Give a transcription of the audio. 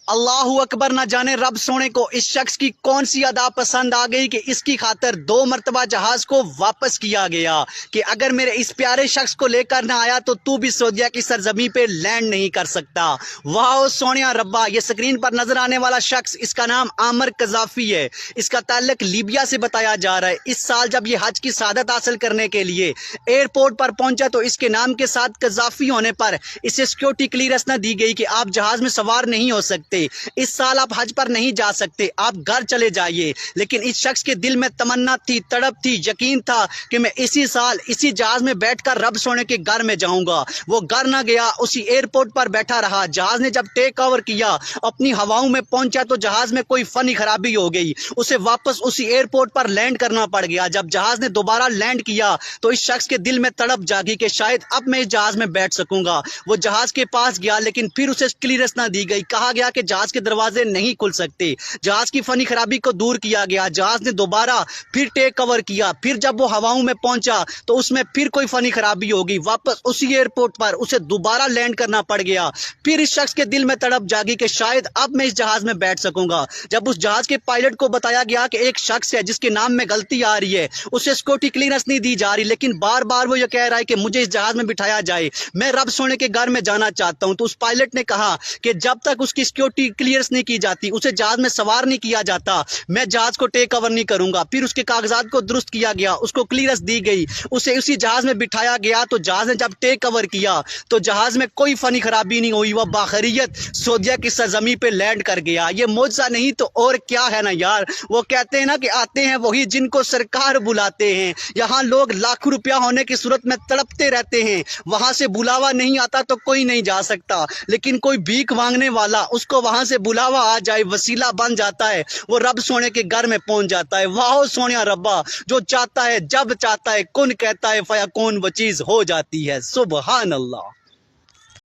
अल्लाह अकबर। ना जाने रब सोने को इस शख्स की कौन सी अदा पसंद आ गई कि इसकी खातर 2 मरतबा जहाज को वापस किया गया कि अगर मेरे इस प्यारे शख्स को लेकर ना आया तो तू भी सऊदीया की सरजमी पे लैंड नहीं कर सकता। वाह सोनिया रब्बा। ये स्क्रीन पर नजर आने वाला शख्स, इसका नाम आमर कजाफी है। इसका ताल्लुक लीबिया से बताया जा रहा है। इस साल जब ये हज की सआदत हासिल करने के लिए एयरपोर्ट पर पहुंचा तो इसके नाम के साथ कजाफी होने पर इसे सिक्योरिटी क्लियरेंस न दी गई कि आप जहाज में सवार नहीं हो सकते, इस साल आप हज पर नहीं जा सकते, आप घर चले जाइए। लेकिन इस शख्स के दिल में तमन्ना थी, तड़प थी, यकीन था कि मैं इसी साल इसी जहाज में बैठकर रब सोने के घर में जाऊंगा। वो घर ना गया, उसी एयरपोर्ट पर बैठा रहा। जहाज ने जब टेक ओवर किया, अपनी हवाओं में पहुंचा तो जहाज में कोई फनी खराबी हो गई, उसे वापस उसी एयरपोर्ट पर लैंड करना पड़ गया। जब जहाज ने दोबारा लैंड किया तो इस शख्स के दिल में तड़प जागी कि शायद अब मैं इस जहाज में बैठ सकूंगा। वो जहाज के पास गया लेकिन फिर उसे क्लियरेंस ना दी गई। कहा गया कि जहाज के दरवाजे नहीं खुल सकते। जहाज की फनी खराबी को दूर किया गया। जहाज ने दोबारा फिर टेक कवर किया। फिर जब वो हवाओं में पहुंचा तो उसमें फिर कोई फनी खराबी होगी, वापस उसी एयरपोर्ट पर उसे दोबारा लैंड करना पड़ गया। फिर इस शख्स के दिल में तड़प जागी कि शायद अब मैं इस जहाज में बैठ सकूंगा। जब उस जहाज के पायलट को बताया गया कि एक शख्स है जिसके नाम में गलती आ रही है, उसे सिक्योरिटी क्लियरेंस नहीं दी जा रही, लेकिन बार बार वो ये कह रहा है कि मुझे इस जहाज में बिठाया जाए, मैं रब सोने के घर में जाना चाहता हूं, तो उस पायलट ने कहा कि जब तक उसकी सिक्योरिटी क्लियरेंस नहीं की जाती, उसे जहाज में सवार नहीं किया जाता, मैं जहाज को टेक ओवर नहीं करूंगा। फिर उसके कागजात को दुरुस्त किया गया, उसको क्लियरेंस दी गई, उसे उसी जहाज में बिठाया गया। तो जहाज ने जब टेक ओवर किया तो जहाज में कोई फनी खराबी नहीं हुई, वह बाखरियत सऊदीया की सरजमी पे लैंड कर गया। ये मौजज़ा नहीं तो और क्या है ना यार। वो कहते हैं ना कि आते हैं वही जिनको सरकार बुलाते हैं। यहाँ लोग लाखों रुपया होने की सूरत में तड़पते रहते हैं, वहां से बुलावा नहीं आता तो कोई नहीं जा सकता, लेकिन कोई भीख मांगने वाला, उसको वहां से बुलावा आ जाए, वसीला बन जाता है, वो रब सोने के घर में पहुंच जाता है। वाह सोनिया रब्बा। जो चाहता है जब चाहता है कुन कहता है फयाकून, वो चीज हो जाती है। सुबहान अल्लाह।